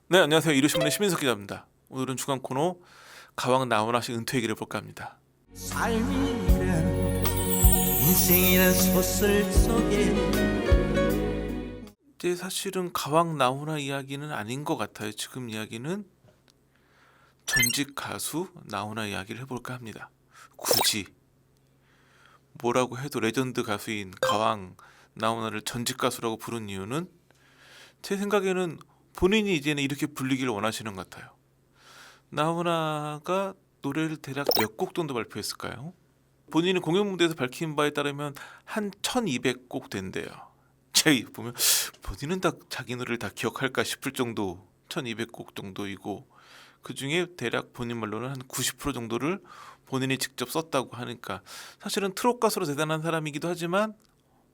네, 안녕하세요. 이루신문의 시민석 기자입니다. 오늘은 주간 코너 가왕 나훈아 씨 은퇴 얘기를 볼까 합니다. 삶이란 인생이란 소설 속에 이제 사실은 가왕 나훈아 이야기는 아닌 것 같아요. 지금 이야기는 전직 가수 나훈아 이야기를 해볼까 합니다. 굳이 뭐라고 해도 레전드 가수인 가왕 나훈아를 전직 가수라고 부른 이유는 제 생각에는 본인이 이제는 이렇게 불리기를 원하시는 것 같아요. 나훈아가 노래를 대략 몇 곡 정도 발표했을까요? 본인이 공연 무대에서 밝힌 바에 따르면 한 1200곡 된대요. 제가 보면 본인은 다 자기 노래를 다 기억할까 싶을 정도 1200곡 정도이고, 그 중에 대략 본인 말로는 한 90% 정도를 본인이 직접 썼다고 하니까 사실은 트롯 가수로 대단한 사람이기도 하지만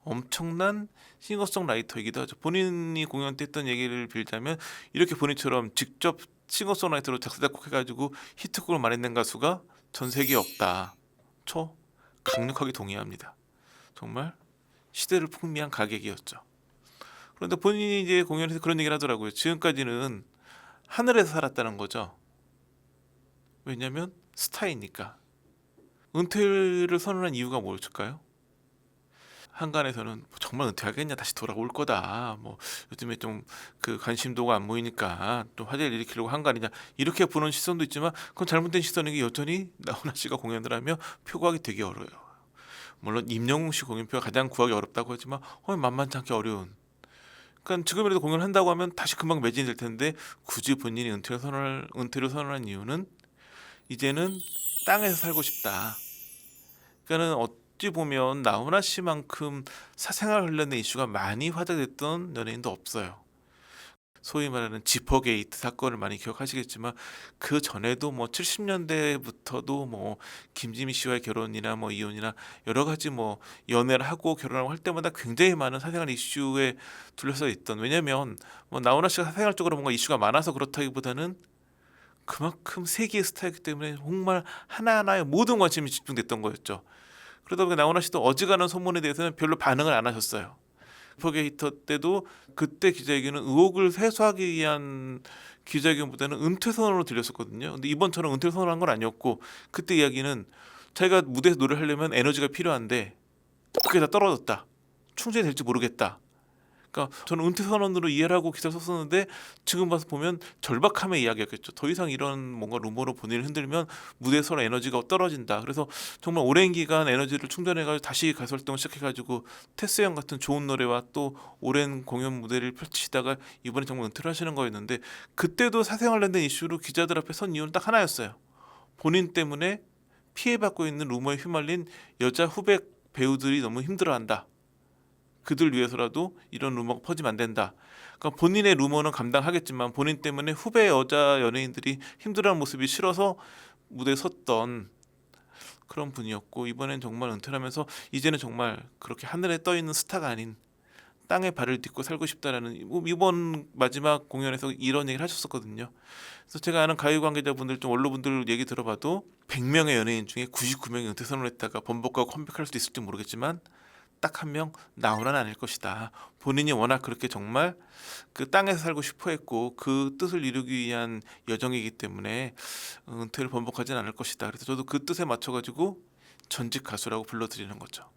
엄청난 싱어송라이터이기도 하죠. 본인이 공연 때 했던 얘기를 빌자면 이렇게 본인처럼 직접 싱어송라이터로 작사 작곡해가지고 히트곡을 많이 낸 가수가 전 세계에 없다. 저 강력하게 동의합니다. 정말 시대를 풍미한 가객이었죠. 그런데 본인이 이제 공연에서 그런 얘기를 하더라고요. 지금까지는 하늘에서 살았다는 거죠. 왜냐하면 스타이니까. 은퇴를 선언한 이유가 뭘까요? 한간에서는 정말 은퇴하겠냐, 다시 돌아올 거다, 뭐 요즘에 좀 그 관심도가 안 모이니까 또 화제를 일으키려고 한 거 아니냐, 이렇게 보는 시선도 있지만 그건 잘못된 시선인 게, 여전히 나훈아 씨가 공연을 하며 표 구하기 되게 어려워요. 물론 임영웅 씨 공연표가 가장 구하기 어렵다고 하지만 만만치 않게 어려운. 그러니까 지금이라도 공연을 한다고 하면 다시 금방 매진이 될 텐데, 굳이 본인이 은퇴를 선언한 이유는 이제는 땅에서 살고 싶다. 그러니까는 어찌 보면 나훈아 씨만큼 사생활 관련된 이슈가 많이 화제됐던 연예인도 없어요. 소위 말하는 지퍼게이트 사건을 많이 기억하시겠지만, 그 전에도 뭐 70년대부터도 뭐 김지미 씨와의 결혼이나 뭐 이혼이나 여러 가지 뭐 연애를 하고 결혼하고 할 때마다 굉장히 많은 사생활 이슈에 둘러싸여 있던. 왜냐면 뭐 나훈아 씨가 사생활적으로 뭔가 이슈가 많아서 그렇다기보다는 그만큼 세기의 스타이기 때문에 정말 하나하나의 모든 관심이 집중됐던 거였죠. 그러다 보니까 나훈아 씨도 어지간한 소문에 대해서는 별로 반응을 안 하셨어요. 슈퍼게이터 때도 그때 기자회견은 의혹을 해소하기 위한 기자회견보다는 은퇴 선언으로 들렸었거든요. 근데 이번처럼 은퇴 선언한 건 아니었고, 그때 이야기는 자기가 무대에서 노래를 하려면 에너지가 필요한데 그게 다 떨어졌다, 충전이 될지 모르겠다. 그러니까 저는 은퇴 선언으로 이해를 하고 기사를 썼었는데, 지금 봐서 보면 절박함의 이야기였겠죠. 더 이상 이런 뭔가 루머로 본인을 흔들면 무대에서 에너지가 떨어진다. 그래서 정말 오랜 기간 에너지를 충전해가지고 다시 가수 활동을 시작해가지고 테스 형 같은 좋은 노래와 또 오랜 공연 무대를 펼치시다가 이번에 정말 은퇴를 하시는 거였는데, 그때도 사생활 관련된 이슈로 기자들 앞에 선 이유는 딱 하나였어요. 본인 때문에 피해받고 있는 루머에 휘말린 여자 후배 배우들이 너무 힘들어한다. 그들 위해서라도 이런 루머가 퍼지면 안 된다. 그러니까 본인의 루머는 감당하겠지만 본인 때문에 후배 여자 연예인들이 힘들어하는 모습이 싫어서 무대에 섰던 그런 분이었고, 이번엔 정말 은퇴를 하면서 이제는 정말 그렇게 하늘에 떠 있는 스타가 아닌 땅에 발을 딛고 살고 싶다라는, 이번 마지막 공연에서 이런 얘기를 하셨었거든요. 그래서 제가 아는 가요 관계자분들, 좀 원로분들 얘기 들어봐도 100명의 연예인 중에 99명이 은퇴 선언을 했다가 번복하고 컴백할 수도 있을지 모르겠지만 딱 한 명, 나훈아는 아닐 것이다. 본인이 워낙 그렇게 정말 그 땅에서 살고 싶어했고 그 뜻을 이루기 위한 여정이기 때문에 은퇴를 번복하진 않을 것이다. 그래서 저도 그 뜻에 맞춰가지고 전직 가수라고 불러드리는 거죠.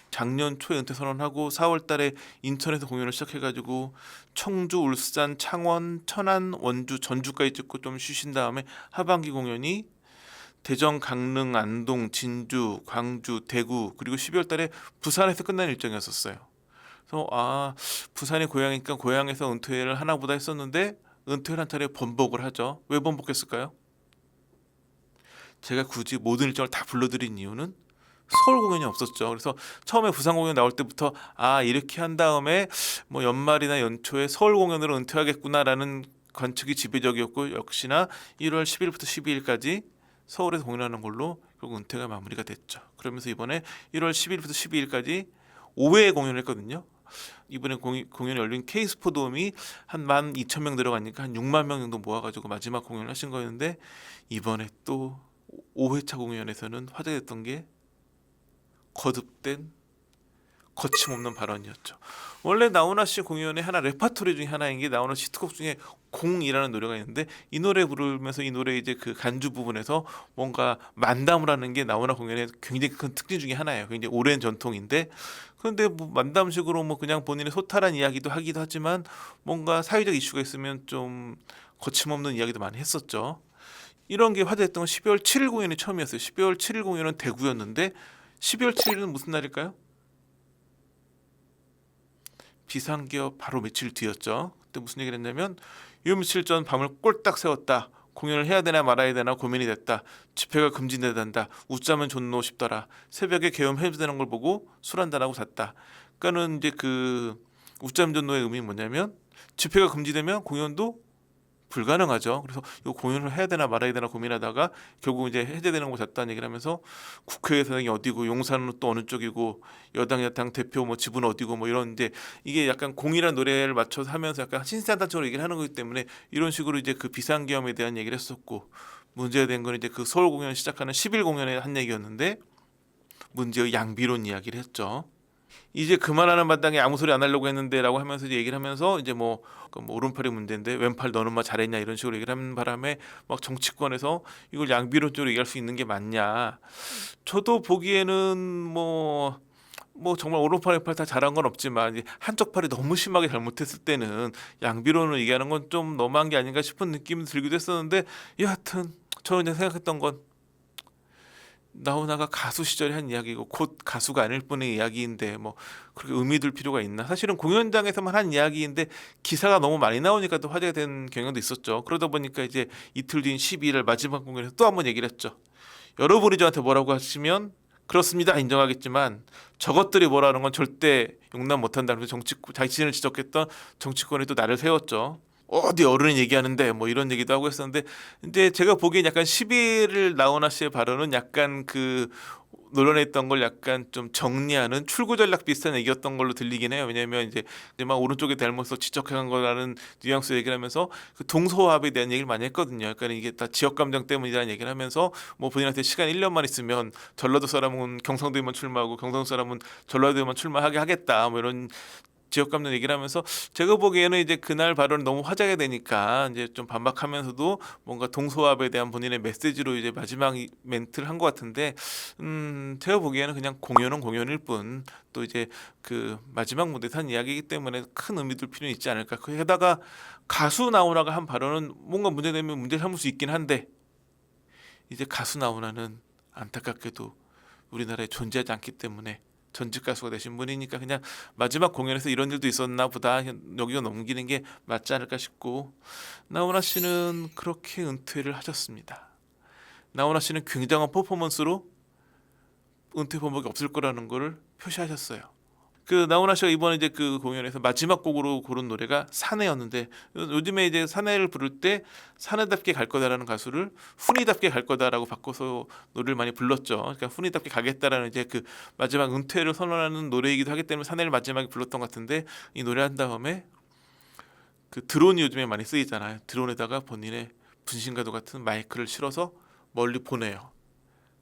작년 초에 은퇴 선언하고 4월 달에 인천에서 공연을 시작해가지고 청주, 울산, 창원, 천안, 원주, 전주까지 찍고 좀 쉬신 다음에 하반기 공연이 대전, 강릉, 안동, 진주, 광주, 대구, 그리고 12월 달에 부산에서 끝난 일정이었었어요. 그래서 부산이 고향이니까 고향에서 은퇴를 하나 보다 했었는데, 은퇴를 한 차례 번복을 하죠. 왜 번복했을까요? 제가 굳이 모든 일정을 다 불러드린 이유는 서울 공연이 없었죠. 그래서 처음에 부산 공연 나올 때부터 이렇게 한 다음에 뭐 연말이나 연초에 서울 공연으로 은퇴하겠구나라는 관측이 지배적이었고, 역시나 1월 10일부터 12일까지 서울에서 공연하는 걸로 결국 은퇴가 마무리가 됐죠. 그러면서 이번에 1월 10일부터 12일까지 5회 공연을 했거든요. 이번에 공연이 열린 K스포돔이 한 12,000명 들어가니까 한 6만 명 정도 모아가지고 마지막 공연을 하신 거였는데, 이번에 또 5회차 공연에서는 화제됐던 게 거듭된 거침없는 발언이었죠. 원래 나훈아 씨 공연의 하나 레파토리 중에 하나인 게 나훈아 씨 히트곡 중에 공이라는 노래가 있는데 이 노래 부르면서 이 노래 이제 그 간주 부분에서 뭔가 만담을 하는 게 나훈아 공연의 굉장히 큰 특징 중에 하나예요. 굉장히 오랜 전통인데 그런데 뭐 만담식으로 뭐 그냥 본인의 소탈한 이야기도 하기도 하지만 뭔가 사회적 이슈가 있으면 좀 거침없는 이야기도 많이 했었죠. 이런 게 화제됐던 건 12월 7일 공연이 처음이었어요. 12월 7일 공연은 대구였는데 12월 7일은 무슨 날일까요? 비상기업 바로 며칠 뒤였죠. 그때 무슨 얘기를 했냐면 요 며칠 전 밤을 꼴딱 새웠다. 공연을 해야 되나 말아야 되나 고민이 됐다. 집회가 금지된단다. 웃자면 좋노 싶더라. 새벽에 계엄 해제되는 걸 보고 술 한잔하고 잤다. 그러니까는 이제 그 웃자면 좋노의 의미는 뭐냐면 집회가 금지되면 공연도 불가능하죠. 그래서 이 공연을 해야 되나 말아야 되나 고민하다가 결국 이제 해제되는 거 잤다는 얘기를 하면서 국회의사당이 어디고 용산은 또 어느 쪽이고 여당 야당 대표 뭐 집은 어디고 뭐 이런 이제 이게 약간 공이란 노래를 맞춰서 하면서 약간 신세한탄처럼 얘기를 하는 거기 때문에 이런 식으로 이제 그 비상계엄에 대한 얘기를 했었고 문제가 된 건 이제 그 서울 공연 시작하는 10일 공연에 한 얘기였는데 문제의 양비론 이야기를 했죠. 이제 그만하는 마당에 아무 소리 안 하려고 했는데라고 하면서 이제 얘기를 하면서 이제 뭐 오른팔이 문제인데 왼팔 너는 뭐 잘했냐 이런 식으로 얘기를 하는 바람에 막 정치권에서 이걸 양비론적으로 얘기할 수 있는 게 맞냐. 저도 보기에는 뭐 정말 오른팔 왼팔 다 잘한 건 없지만 이제 한쪽 팔이 너무 심하게 잘못했을 때는 양비론을 얘기하는 건 좀 너무한 게 아닌가 싶은 느낌이 들기도 했었는데 여하튼 저는 이제 생각했던 건 나훈아가 가수 시절에 한 이야기고 곧 가수가 아닐 뿐의 이야기인데 뭐 그렇게 의미 둘 필요가 있나? 사실은 공연장에서만 한 이야기인데 기사가 너무 많이 나오니까 또 화제가 된 경향도 있었죠. 그러다 보니까 이제 이틀 뒤인 12일 마지막 공연에서 또 한 번 얘기를 했죠. 여러분이 저한테 뭐라고 하시면 그렇습니다 인정하겠지만 저것들이 뭐라는 건 절대 용납 못한다면서 자신을 지적했던 정치권이 또 나를 세웠죠. 어디 어른이 얘기하는데 뭐 이런 얘기도 하고 했었는데 근데 제가 보기엔 약간 12일 나훈아 씨의 발언은 약간 그 노련했던 걸 약간 좀 정리하는 출구 전략 비슷한 얘기였던 걸로 들리긴 해요. 왜냐하면 이제 막 오른쪽에 닮아서 지적한 거라는 뉘앙스 얘기를 하면서 그 동서화합에 대한 얘기를 많이 했거든요. 그러니까 이게 다 지역 감정 때문이라는 얘기를 하면서 뭐 본인한테 시간 1년만 있으면 전라도 사람은 경상도에만 출마하고 경상도 사람은 전라도에만 출마하게 하겠다. 뭐 이런 지역 감정 얘기를 하면서 제가 보기에는 이제 그날 발언이 너무 화제가 되니까 이제 좀 반박하면서도 뭔가 동서합에 대한 본인의 메시지로 이제 마지막 멘트를 한 것 같은데 제가 보기에는 그냥 공연은 공연일 뿐 또 이제 그 마지막 무대에서 한 이야기이기 때문에 큰 의미 둘 필요는 있지 않을까. 게다가 가수 나훈아가 한 발언은 뭔가 문제되면 문제 삼을 수 있긴 한데 이제 가수 나훈아는 안타깝게도 우리나라에 존재하지 않기 때문에 전직 가수가 되신 분이니까 그냥 마지막 공연에서 이런 일도 있었나 보다 여기가 넘기는 게 맞지 않을까 싶고 나훈아 씨는 그렇게 은퇴를 하셨습니다. 나훈아 씨는 굉장한 퍼포먼스로 은퇴 번복이 없을 거라는 거를 표시하셨어요. 그 나훈아 씨가 이번에 이제 그 공연에서 마지막 곡으로 고른 노래가 사내였는데 요즘에 이제 사내를 부를 때 사내답게 갈 거다라는 가수를 훈이답게 갈 거다라고 바꿔서 노래를 많이 불렀죠. 그러니까 훈이답게 가겠다라는 이제 그 마지막 은퇴를 선언하는 노래이기도 하기 때문에 사내를 마지막에 불렀던 것 같은데 이 노래 한 다음에 그 드론이 요즘에 많이 쓰이잖아요. 드론에다가 본인의 분신과도 같은 마이크를 실어서 멀리 보내요.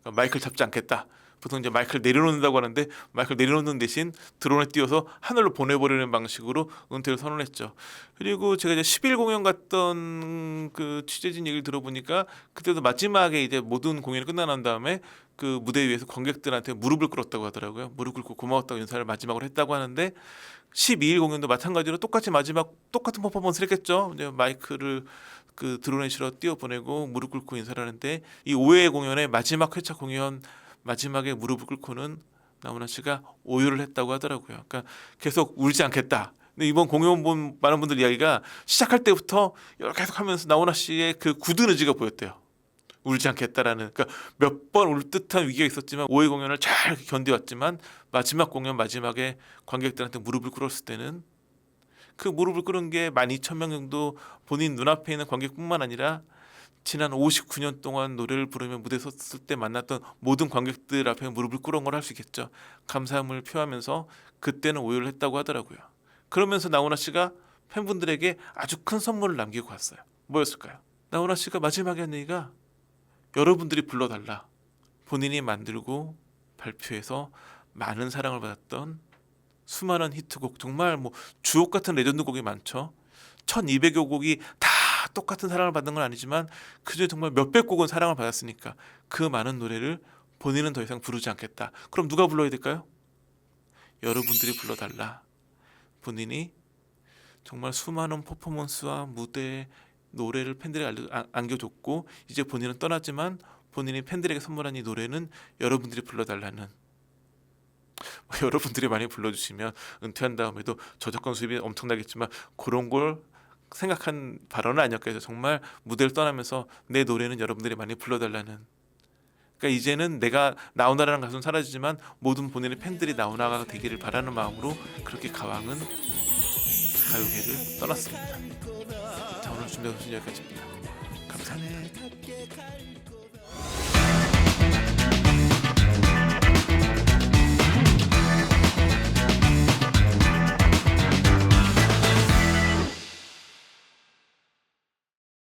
그러니까 마이크를 잡지 않겠다. 보통 이제 마이크를 내려놓는다고 하는데 마이크를 내려놓는 대신 드론에 띄워서 하늘로 보내버리는 방식으로 은퇴를 선언했죠. 그리고 제가 이제 10일 공연 갔던 그 취재진 얘기를 들어보니까 그때도 마지막에 이제 모든 공연이 끝나고 난 다음에 그 무대 위에서 관객들한테 무릎을 꿇었다고 하더라고요. 무릎 꿇고 고마웠다고 인사를 마지막으로 했다고 하는데 12일 공연도 마찬가지로 똑같이 마지막 똑같은 퍼포먼스를 했겠죠. 이제 마이크를 그 드론에 실어 띄워 보내고 무릎 꿇고 인사를 하는데 이 5회 공연의 마지막 회차 공연 마지막에 무릎을 꿇고는 나훈아 씨가 오열을 했다고 하더라고요. 그러니까 계속 울지 않겠다. 근데 이번 공연 본 많은 분들 이야기가 시작할 때부터 계속 하면서 나훈아 씨의 그 굳은 의지가 보였대요. 울지 않겠다라는. 그러니까 몇 번 울 듯한 위기가 있었지만 5회 공연을 잘 견뎌왔지만 마지막 공연 마지막에 관객들한테 무릎을 꿇었을 때는 그 무릎을 꿇은 게 12,000명 정도 본인 눈앞에 있는 관객뿐만 아니라 지난 59년 동안 노래를 부르며 무대에 섰을 때 만났던 모든 관객들 앞에 무릎을 꿇은 걸 할 수 있겠죠. 감사함을 표하면서 그때는 오열을 했다고 하더라고요. 그러면서 나훈아 씨가 팬분들에게 아주 큰 선물을 남기고 갔어요. 뭐였을까요? 나훈아 씨가 마지막에 한 얘기가 여러분들이 불러달라. 본인이 만들고 발표해서 많은 사랑을 받았던 수많은 히트곡, 정말 뭐 주옥 같은 레전드 곡이 많죠. 1200여 곡이 다 똑같은 사랑을 받는 건 아니지만 그중에 정말 몇백 곡은 사랑을 받았으니까 그 많은 노래를 본인은 더 이상 부르지 않겠다. 그럼 누가 불러야 될까요? 여러분들이 불러달라. 본인이 정말 수많은 퍼포먼스와 무대 노래를 팬들에게 안겨줬고 이제 본인은 떠났지만 본인이 팬들에게 선물한 이 노래는 여러분들이 불러달라는, 여러분들이 많이 불러주시면 은퇴한 다음에도 저작권 수입이 엄청나겠지만 그런 걸 생각한 발언은 아니었겠죠. 정말 무대를 떠나면서 내 노래는 여러분들이 많이 불러달라는. 그러니까 이제는 내가 나훈아라는 가수는 사라지지만 모든 본인의 팬들이 나훈아가 되기를 바라는 마음으로 그렇게 가왕은 가요계를 떠났습니다. 자, 오늘 준비한 것은 여기까지입니다. 감사합니다.